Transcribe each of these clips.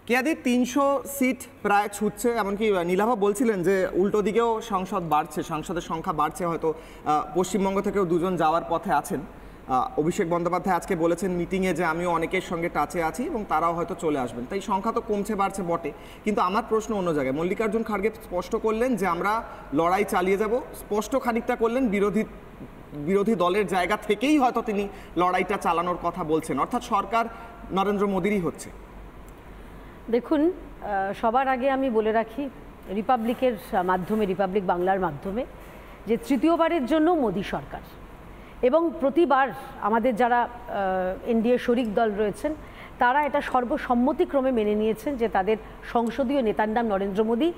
কেয়াদি ৩০০ seat প্রায় ছুটছে, এমনকি নীলাভা বলছিলেন যে উল্টো দিকেও সংসদ বাড়ছে, সংসদের সংখ্যা বাড়ছে, হয়তো পশ্চিমবঙ্গ থেকেও দুজন যাওয়ার পথে আছেন। অভিষেক বন্দ্যোপাধ্যায় আজকে বলেছেন মিটিংয়ে যে আমিও অনেকের সঙ্গে টাচে আছি এবং তারাও হয়তো চলে আসবেন, তাই সংখ্যা তো কমছে বাড়ছে বটে। কিন্তু আমার প্রশ্ন অন্য জায়গায়। মল্লিকার্জুন খাড়গে স্পষ্ট করলেন যে আমরা লড়াই চালিয়ে যাব, স্পষ্ট খানিকটা করলেন বিরোধী দলের জায়গা থেকেই হয়তো তিনি লড়াইটা চালানোর কথা বলছেন, অর্থাৎ সরকার নরেন্দ্র মোদিরই হচ্ছে। দেখুন, সবার আগে আমি বলে রাখি রিপাবলিকের মাধ্যমে, রিপাবলিক বাংলার মাধ্যমে, যে তৃতীয়বারের জন্য মোদি সরকার এবং প্রতিবার আমাদের যারা এনডিএ শরিক দল রয়েছেন তারা এটা সর্বসম্মতিক্রমে মেনে নিয়েছেন যে তাদের সংসদীয় নেতার নাম নরেন্দ্র মোদি।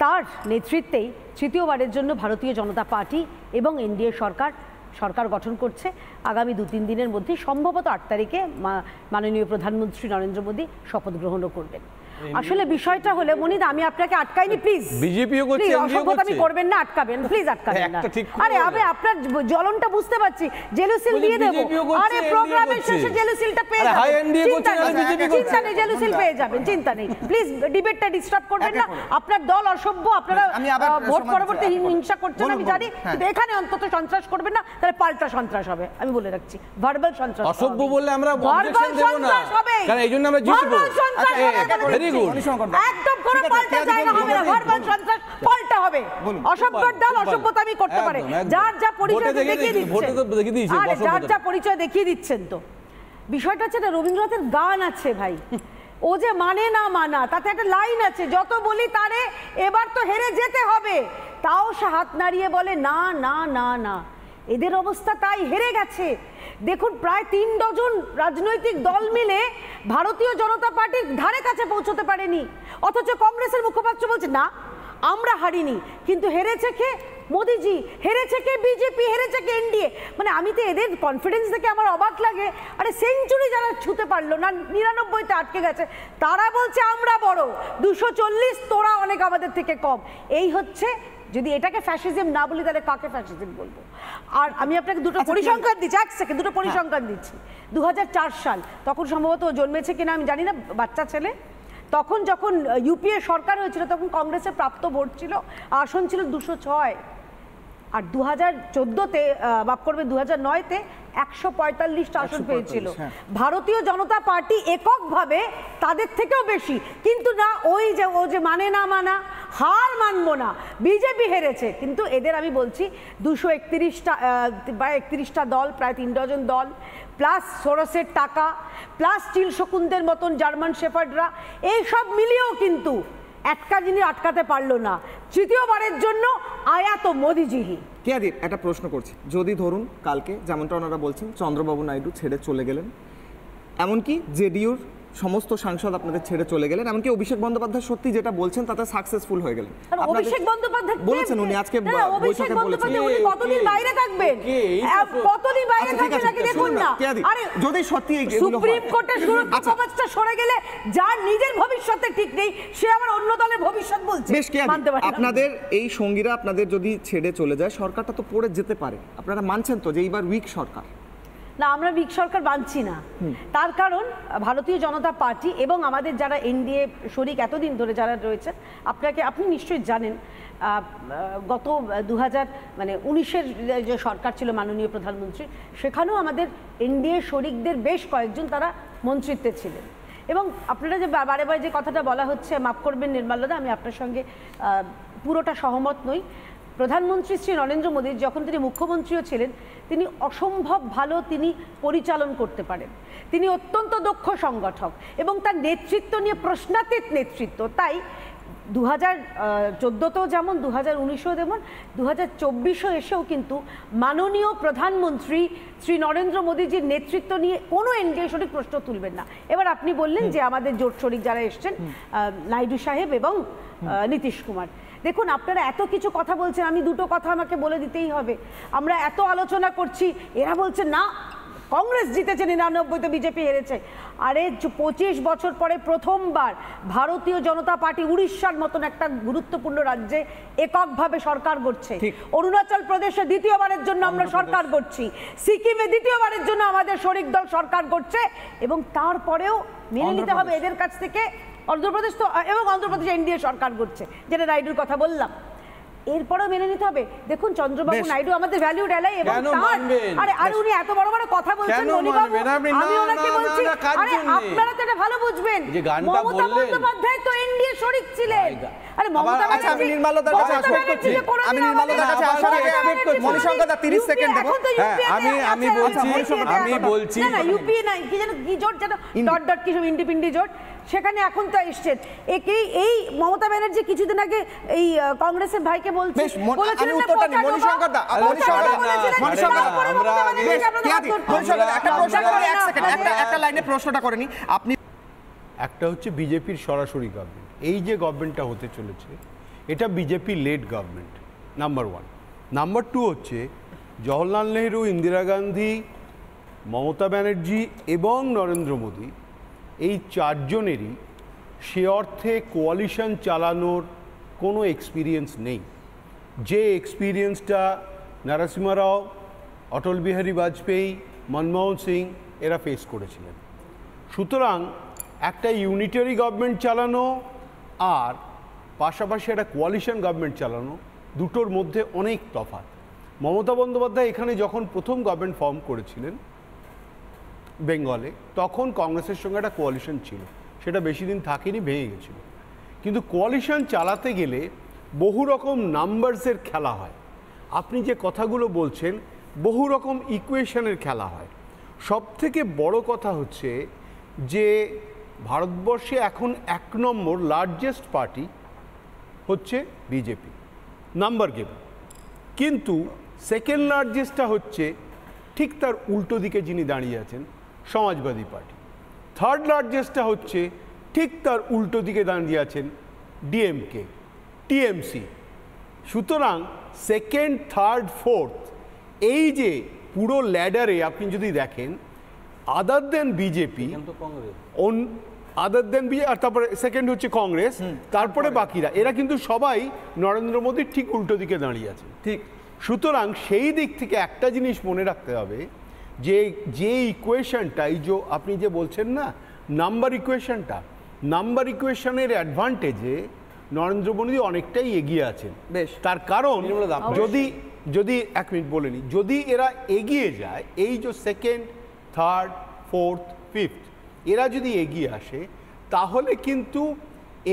তার নেতৃত্বেই তৃতীয়বারের জন্য ভারতীয় জনতা পার্টি এবং এনডিএ সরকার গঠন করছে। আগামী ২-৩ দিনের মধ্যে সম্ভবত ৮ তারিখে মাননীয় প্রধানমন্ত্রী নরেন্দ্র মোদি শপথ গ্রহণও করবেন। আসলে বিষয়টা হলে মনিদা, আমি আপনাকে আটকাইনি, প্লিজ বিজেপিও করছে, অসভ্যতা আমি করবেন না, আটকাবেন প্লিজ, আটকাবেন না। আরে আমি আপনার জ্বলনটা বুঝতে পারছি, জেলুসিল দিয়ে দেব। আরে প্রোগ্রামের শেষে জেলুসিলটা পেয়ে যাবেন, চিন্তা নেই, জেলুসিল পেয়ে যাবেন, চিন্তা নেই। প্লিজ ডিবেটটা ডিস্টার্ব করবেন না। আপনার দল অসভ্য, আপনারা ভোট পরবর্তী হিংসা করছেন আমি জানি, কিন্তু এখানে অন্তত সন্ত্রাস করবেন না, তাহলে পাল্টা সন্ত্রাস হবে, আমি বলে রাখছি। ভার্বাল সন্ত্রাস, অসভ্য বললে আমরা অবজেকশন দেব না, কারণ এইজন্য আমরা জিতবো। একদম কোনো পাল্টা যায় না, হবে না, ভার্বাল সন্ত্রাস পাল্টা হবে। অসভ্যর দল অসভ্যতামি করতে পারে, যার যা পরিচয় দেখিয়ে দিচ্ছেন, আরে যার যা পরিচয় দেখিয়ে দিচ্ছেন। তো বিষয়টা হচ্ছে না, রবীন্দ্রনাথের গান আছে ভাই, ও যে মানে না মানা, তাতে একটা লাইন আছে, যত বলি তারে এবার তো হেরে যেতে হবে, তাও সে হাত নাড়িয়ে বলে না না না না। এদের অবস্থা তাই, হেরে গেছে। দেখুন, প্রায় ৩ ডজন রাজনৈতিক দল মিলে ভারতীয় জনতা পার্টির ধারে কাছে পৌঁছতে পারেনি, অথচ কংগ্রেসের মুখপাত্র বলছে না আমরা হারিনি, কিন্তু হেরেছে কে? মোদিজি। হেরেছে কে? বিজেপি। হেরেছে কে? এনডিএ। মানে আমি তো এদের কনফিডেন্স দেখে আমার অবাক লাগে। আরে সেঞ্চুরি যারা ছুঁতে পারলো না, ৯৯তে আটকে গেছে, তারা বলছে আমরা বড়, ২৪০, তোরা অনেক আমাদের থেকে কম। এই হচ্ছে, যদি এটাকে ফ্যাসিজম না বলি তাহলে কাকে ফ্যাসিজম বলবো? আর আমি আপনাকে দুটো পরিসংখ্যান দিচ্ছি, এক সেকেন্ড, দুটো পরিসংখ্যান দিচ্ছি। ২০০৪ সাল, তখন সম্ভবত জন্মেছে কিনা আমি জানি না, বাচ্চা ছেলে, তখন যখন ইউপিএ সরকার হয়েছিল তখন কংগ্রেসের প্রাপ্ত ভোট ছিল, আসন ছিল ২০৬, আর ২০১৪তে মাফ করবে ২০০৯তে ১৪৫টা আসন পেয়েছিল ভারতীয় জনতা পার্টি এককভাবে, তাদের থেকেও বেশি। কিন্তু না, ওই যে ও যে মানে না মানা, হার মানবো না, বিজেপি হেরেছে। কিন্তু এদের আমি বলছি ২৩১টা প্রায় ৩১টা দল, প্রায় ৩ ডজন দল, প্লাস সোরসের টাকা, প্লাস চিল শকুনদের মতন জার্মান শেফার্ডরা, এইসব মিলিয়েও কিন্তু একটা জিনিস আটকাতে পারলো না, তৃতীয়বারের জন্য আয়াত মোদিজিহি। কেয়াদি, একটা প্রশ্ন করছি, যদি ধরুন কালকে যেমনটা ওনারা বলছেন চন্দ্রবাবু নাইডু ছেড়ে চলে গেলেন, এমনকি জেডিইউর সমস্ত সাংসদ আপনাদের ছেড়ে চলে গেলেন, এমনকি অভিষেক বন্দ্যোপাধ্যায় সত্যি যেটা বলছেন তাতে সাকসেসফুল হয়ে গেলেন, অভিষেক বন্দ্যোপাধ্যায় বলেছেন, উনি আজকে বৈঠকে বলেছেন, উনি কতদিন বাইরে থাকবেন, কতদিন বাইরে থাকবেন নাকি দেখুন না। আরে যদি সত্যি সুপ্রিম কোর্টের সুরক্ষা সরে গেলে যার নিজের ভবিষ্যতে ঠিক নেই, সে আবার অন্য দলের ভবিষ্যৎ বলছে। বেশ, আপনাদের এই সঙ্গীরা আপনাদের যদি ছেড়ে চলে যায়, সরকারটা তো পড়ে যেতে পারে, আপনারা মানছেন তো যে এইবার উইক সরকার? না, আমরা উইক সরকার মানছি না। তার কারণ ভারতীয় জনতা পার্টি এবং আমাদের যারা এনডিএ শরিক এতদিন ধরে যারা রয়েছেন, আপনি নিশ্চয়ই জানেন, গত ২০১৯-এর যে সরকার ছিল মাননীয় প্রধানমন্ত্রী, সেখানেও আমাদের এনডিএ শরিকদের বেশ কয়েকজন তারা মন্ত্রিত্বে ছিলেন। এবং আপনারা যে বারে বারে যে কথাটা বলা হচ্ছে, মাফ করবেন নির্মলদা, আমি আপনার সঙ্গে পুরোটা সহমত নই। প্রধানমন্ত্রী শ্রী নরেন্দ্র মোদী যখন তিনি মুখ্যমন্ত্রীও ছিলেন, তিনি অসম্ভব ভালো তিনি পরিচালন করতে পারেন, তিনি অত্যন্ত দক্ষ সংগঠক এবং তার নেতৃত্ব নিয়ে প্রশ্নাতীত নেতৃত্ব। তাই ২০১৪তেও যেমন, ২০১৯এও যেমন, ২০২৪এও এসেও কিন্তু মাননীয় প্রধানমন্ত্রী শ্রী নরেন্দ্র মোদীজির নেতৃত্ব নিয়ে কোনো এনডিএ শরিক প্রশ্ন তুলবেন না। এবার আপনি বললেন যে আমাদের জোট শরিক যারা এসছেন, নাইডু সাহেব এবং নীতিশ কুমার, দেখুন আপনারা এত কিছু কথা বলছেন, আমি দুটো কথা আমাকে বলে দিতেই হবে। আমরা এত আলোচনা করছি, এরা বলছে না কংগ্রেস জিতেছে, ৯৯তে বিজেপি হেরেছে। আরে ২৫ বছর পরে প্রথমবার ভারতীয় জনতা পার্টি উড়িষ্যার মতন একটা গুরুত্বপূর্ণ রাজ্যে এককভাবে সরকার করছে। অরুণাচল প্রদেশে দ্বিতীয়বারের জন্য আমরা সরকার করছি, সিকিমে দ্বিতীয়বারের জন্য আমাদের শরিক দল সরকার করছে, এবং তারপরেও মেনে নিতে হবে এদের কাছ থেকে। অন্ধ্রপ্রদেশ তো, এবং অন্ধ্রপ্রদেশ এনডিএ সরকার করছে, যেটা নাইডুর কথা বললাম, এরপরেও মেনে নিতে হবে। দেখুন চন্দ্রবাবু নাইডু আমাদের ভ্যালিউড অ্যালাই, এবং আরে উনি এত বড় বড় কথা বলছেন মণিবাবু, আমি ওনাকে বলছি আরে আপনারা তো এটা ভালো বুঝবেন, মমতা বন্দ্যোপাধ্যায় তো এনডিএ শরিক ছিলেন। আরে মমতা আচ্ছা, আমি নির্মলাদার কাছে আসবো, আমি নির্মলাদার কাছে আসার আগে মণিশঙ্কর দা 30 সেকেন্ড দেবো। আমি বলছি না ইউপি নাই, কি যেন কি জোট যেন ডট ডট কি সব ইন্ডিপেন্ডেন্ট জোট, সেখানে এখন তো এসছেন। এই মমতা ব্যানার্জি কিছুদিন আগে এই কংগ্রেসের ভাইকে বলছিলেন প্রশ্নটা করেনি আপনি। একটা হচ্ছে বিজেপির সরাসরি গভর্নমেন্ট, এই যে গভর্নমেন্টটা হতে চলেছে এটা BJP led government, number 1। Number 2 হচ্ছে জওহরলাল নেহরু, ইন্দিরা গান্ধী, মমতা ব্যানার্জি এবং নরেন্দ্র মোদী, এই চারজনেরই সে অর্থে কোয়ালিশন চালানোর কোনো এক্সপিরিয়েন্স নেই। যে এক্সপিরিয়েন্সটা নরসিংহ রাও, অটল বিহারী বাজপেয়ী, মনমোহন সিং এরা ফেস করেছিলেন। সুতরাং একটা ইউনিটারি গভর্নমেন্ট চালানো আর পাশাপাশি একটা কোয়ালিশন গভর্নমেন্ট চালানো, দুটোর মধ্যে অনেক তফাৎ। মমতা বন্দ্যোপাধ্যায় এখানে যখন প্রথম গভর্নমেন্ট ফর্ম করেছিলেন বেঙ্গলে, তখন কংগ্রেসের সঙ্গে একটা কোয়ালিশন ছিল, সেটা বেশি দিন থাকেনি, ভেঙে গেছিল। কিন্তু কোয়ালিশন চালাতে গেলে বহু রকম নাম্বারসের খেলা হয়। আপনি যে কথাগুলো বলছেন বহু রকম ইকুয়েশনের খেলা হয়। সবথেকে বড় কথা হচ্ছে যে ভারতবর্ষে এখন 1 নম্বর লার্জেস্ট পার্টি হচ্ছে বিজেপি, নাম্বার গেম। কিন্তু সেকেন্ড লার্জেস্টটা হচ্ছে ঠিক তার উল্টো দিকে যিনি দাঁড়িয়ে আছেন, সমাজবাদী পার্টি। থার্ড লার্জেস্টটা হচ্ছে ঠিক তার উল্টো দিকে দাঁড়িয়ে আছেন ডিএমকে, টিএমসি। সুতরাং সেকেন্ড, থার্ড, ফোর্থ এই যে পুরো ল্যাডারে আপনি যদি দেখেন, আদার দেন বিজেপি, আর তারপরে সেকেন্ড হচ্ছে কংগ্রেস, তারপরে বাকিরা, এরা কিন্তু সবাই নরেন্দ্র মোদীর ঠিক উল্টো দিকে দাঁড়িয়ে আছে। ঠিক। সুতরাং সেই দিক থেকে একটা জিনিস মনে রাখতে হবে যে ইকুয়েশনটা, এই যে আপনি যে বলছেন না নাম্বার ইকুয়েশনটা, নাম্বার ইকুয়েশনের অ্যাডভান্টেজে নরেন্দ্র মোদী অনেকটাই এগিয়ে আছেন। বেশ, তার কারণ যদি 1 মিনিট বলে নি, যদি এরা এগিয়ে যায়, এই যে সেকেন্ড, থার্ড, ফোর্থ, ফিফথ এরা যদি এগিয়ে আসে, তাহলে কিন্তু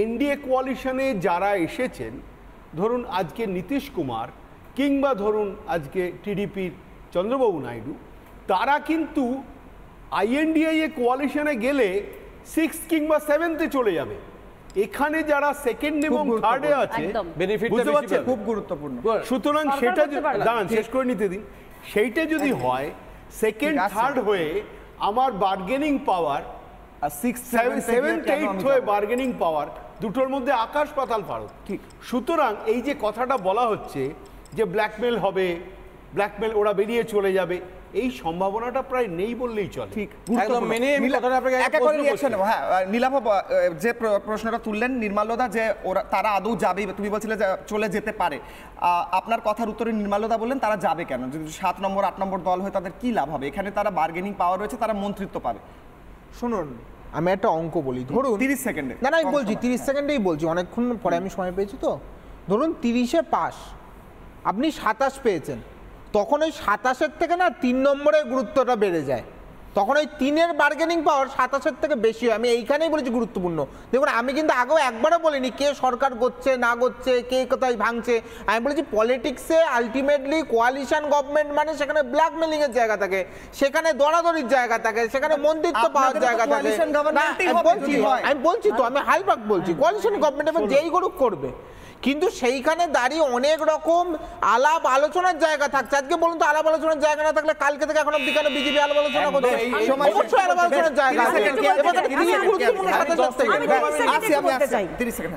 এনডিএ কোয়ালিশনে যারা এসেছেন, ধরুন আজকে নীতিশ কুমার কিংবা ধরুন আজকে টিডিপির চন্দ্রবাবু নাইডু, তারা কিন্তু আইএনডিএ কোয়ালিশনে গেলে 6 কিংবা 7-তে চলে যাবে। এখানে যারা সেকেন্ড এবং থার্ডে আছে, বুঝতে পারছেন, খুব গুরুত্বপূর্ণ। সুতরাং সেটা দাঁড়ান শেষ করে নিতে দিন। সেইটা যদি হয় সেকেন্ড, থার্ড হয়ে আমার বার্গেনিং পাওয়ার, 6, 7, 8 হয়ে বার্গেনিং পাওয়ার, দুটোর মধ্যে আকাশ পাতাল ফারাক। ঠিক। সুতরাং এই যে কথাটা বলা হচ্ছে যে ব্ল্যাকমেল হবে, ব্ল্যাকমেল ওরা বেরিয়ে চলে যাবে, এই সম্ভাবনাটা প্রায় নেই বললেই চলে। ঠিক, একদম মেনে হ্যাঁ। নীলাভ যে প্রশ্নটা তুললেন নির্মলদা, যে ওরা তারা আদৌ যাবে, তুমি বলছিলে যে চলে যেতে পারে, আপনার কথার উত্তরে নির্মলদা বললেন তারা যাবে কেন? যদি 7 নম্বর 8 নম্বর দল হয় তাদের কি লাভ হবে? এখানে তারা বার্গেনিং পাওয়ার রয়েছে, তারা মন্ত্রিত্ব পাবে। শুনুন, আমি একটা অঙ্ক বলি, ধরুন 30 সেকেন্ডে। না আমি বলছি 30 সেকেন্ডেই বলছি, অনেকক্ষণ পরে আমি সময় পেয়েছি তো। ধরুন 30-এ পাস, আপনি 27 পেয়েছেন, তখন ওই 27-এর থেকে না 3 নম্বরের গুরুত্বটা বেড়ে যায়, তখন ওই 3-এর বার্গেনিং পাওয়ার 27-এর থেকে বেশি হয়। আমি এইখানেই বলেছি গুরুত্বপূর্ণ। দেখুন, আমি কিন্তু আগেও একবারও বলিনি কে সরকার করছে না করছে, কে কোথায় ভাঙছে। আমি বলেছি পলিটিক্সে আলটিমেটলি কোয়ালিশন গভর্নমেন্ট মানে সেখানে ব্ল্যাকমেলিং এর জায়গা থাকে, সেখানে দরাদরির জায়গা থাকে, সেখানে মন্ত্রিত্ব পাওয়ার জায়গা থাকে। আমি বলছি তো, আমি হালবাক বলছি কোয়ালিশন গভর্নমেন্ট এবং যেই করুক করবে, কিন্তু সেইখানে দাঁড়িয়ে অনেক রকম আলাপ আলোচনার জায়গা থাকছে। আজকে বলুন তো, আলাপ আলোচনার জায়গা না থাকলে কালকে থেকে এখন অব্দি কেন বিজেপি আলাপ আলোচনা করছে? অবশ্যই আলাপ আলোচনার জায়গা আছে।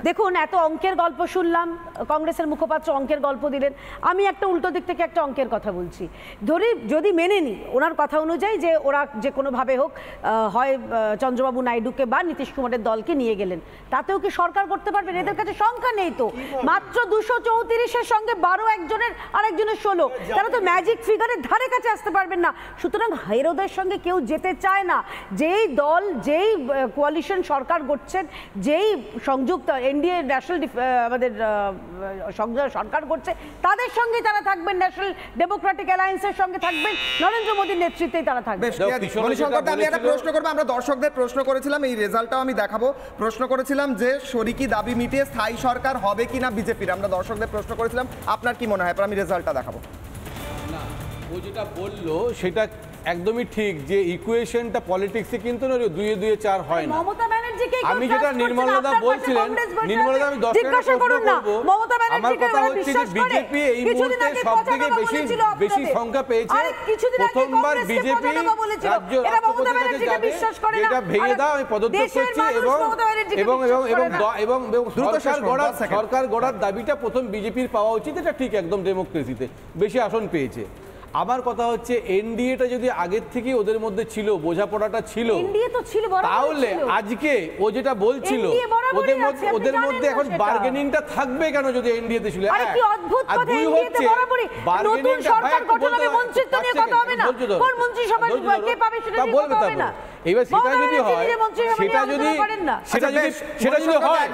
দেখুন, এত অঙ্কের গল্প শুনলাম, কংগ্রেসের মুখপাত্র অঙ্কের গল্প দিলেন, আমি একটা উল্টো দিক থেকে একটা অঙ্কের কথা বলছি। ধরি যদি মেনে নিই ওনার কথা অনুযায়ী যে ওরা যে কোনোভাবে হোক হয় চন্দ্রবাবু নাইডুকে বা নীতিশ কুমারের দলকে নিয়ে গেলেন, তাতেও কি সরকার করতে পারবেন? এদের কাছে সংখ্যা নেই তো। মাত্র 234-এর সঙ্গে 12 একজনের আর একজনের 16, তারা তো ম্যাজিক ফিগারের ধারে কাছে আসতে পারবেন না। সুতরাং হেরোদের সঙ্গে কেউ যেতে চায় না। যেই দল, যেই কোয়ালিশন সরকার করছেন, যেই সংযুক্ত এনডিএ ন্যাশনাল আমাদের সরকার করছে, তাদের সঙ্গে তারা থাকবেন, ন্যাশনাল ডেমোক্রেটিক অ্যালায়েন্সের সঙ্গে থাকবেন, নরেন্দ্র মোদীর নেতৃত্বেই তারা থাকবেন। আমি একটা প্রশ্ন করবো, আমরা দর্শকদের প্রশ্ন করেছিলাম, এই রেজাল্টটাও আমি দেখাবো। প্রশ্ন করেছিলাম যে শরিকি দাবি মিটিয়ে স্থায়ী সরকার হবে কিনা বিজেপির, আমরা দর্শকদের প্রশ্ন করেছিলাম, আপনার কি মনে হয়? আমি রেজাল্টটা দেখাবো। না, ও যেটা বললো সেটা একদমই ঠিক, যে ইকুয়েশনটা পলিটিক্সে কিন্তু 2 2 4 হয় না। মমতা ব্যানার্জিকে আমি যেটা নির্মলদা বলছিলেন, নির্মলদা আমি 10 মিনিট প্রশ্ন করব। আমার কথা হচ্ছে যে বিজেপি এই মুহূর্তে সবথেকে বেশি সংখ্যা পেয়েছে। প্রথমবার বিজেপি রাজ্য রাষ্ট্রপতির কাছে যাবে, যেটা ভেঙে দাও আমি পদত্যাগ করছি, এবং সরকার গড়ার দাবিটা প্রথম বিজেপির পাওয়া উচিত। এটা ঠিক একদম ডেমোক্রেসিতে বেশি আসন পেয়েছে। আমার কথা হচ্ছে এনডিএটা যদি আগের থেকে ওদের মধ্যে ছিল, বোঝাপড়াটা ছিল, তাহলে আজকে ও যেটা বলছিল ওদের মধ্যে এখন বার্গেনিংটা থাকবে কেন যদি এনডিএতে ছিল? আর দুই হচ্ছে বার্গেনিং সরকার গঠন হবে, মন্ত্রিত্ব নিয়ে কথা হবে না, কোন মন্ত্রিসভা কে পাবে সেটা নিয়ে কথা হবে না। এবার সেটা যদি হয়,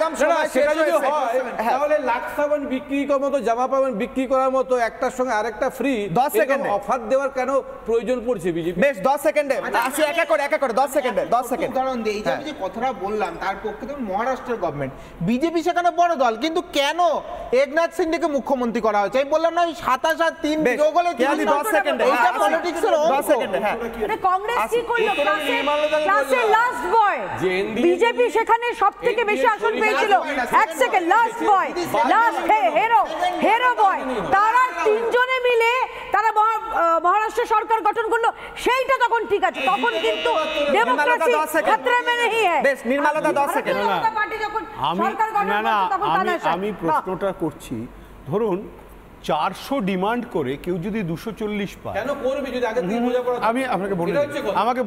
তাহলে লাখ সাবান বিক্রি করার মতো, জামা পাবেন বিক্রি করার মতো, একটার সঙ্গে আরেকটা ফ্রি 10 সেকেন্ড অফার দেওয়ার কেন প্রয়োজন পড়ছে বিজেপি? বেশ 10 সেকেন্ডে আসি, একা করে 10 সেকেন্ডে উদাহরণ দিই। এই যে কথাটা বললাম, তার পক্ষে তো মহারাষ্ট্রের গভর্নমেন্ট, বিজেপি সেখানে বড় দল, কিন্তু কেন একনাথ সিন্ডেকে মুখ্যমন্ত্রী করা হয়েছে? আমি বললাম না, ওই 27 আর 3 যোগ হলে 10 সেকেন্ডে, এইটা পলিটিক্সের অঙ্ক। 10 সেকেন্ডে। হ্যাঁ, কংগ্রেস কি করলো? ক্লাসে লাস্ট বয় বিজেপি সেখানে সবথেকে বেশি আসন পেয়েছিল। এক সেকেন্ড, লাস্ট বয়, লাস্ট হেরো বয়, তারা তিনজনে মিলে তারা মহারাষ্ট্র সরকার গঠন করলো, সেইটা তখন ঠিক আছে। তখন কিন্তু ডেমোক্রেসি খতরা মে নেহি হ্যায়। বেশ, নির্মলদা 10 সেকেন্ড। আমি প্রশ্নটা করছি, ধরুন 400 ডিমান্ড করে কেউ যদি 240 পায়, কেন করবে যদি আগে থেকে বোঝাপড়া? আমি আপনাকে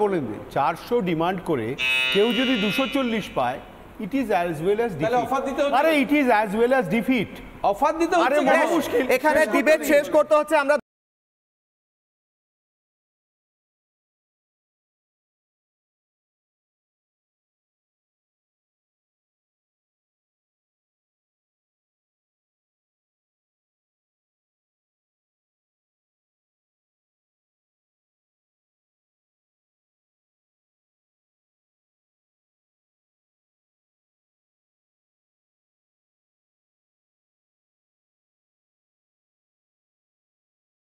বলে দিই 400 ডিমান্ড করে কেউ যদি 240 পায়, it is as well as defeat. Offer দিতে হচ্ছে, আরে it is as well as defeat. Offer দিতে হচ্ছে, এখানে ডিবেট শেষ করতে হচ্ছে। আমরা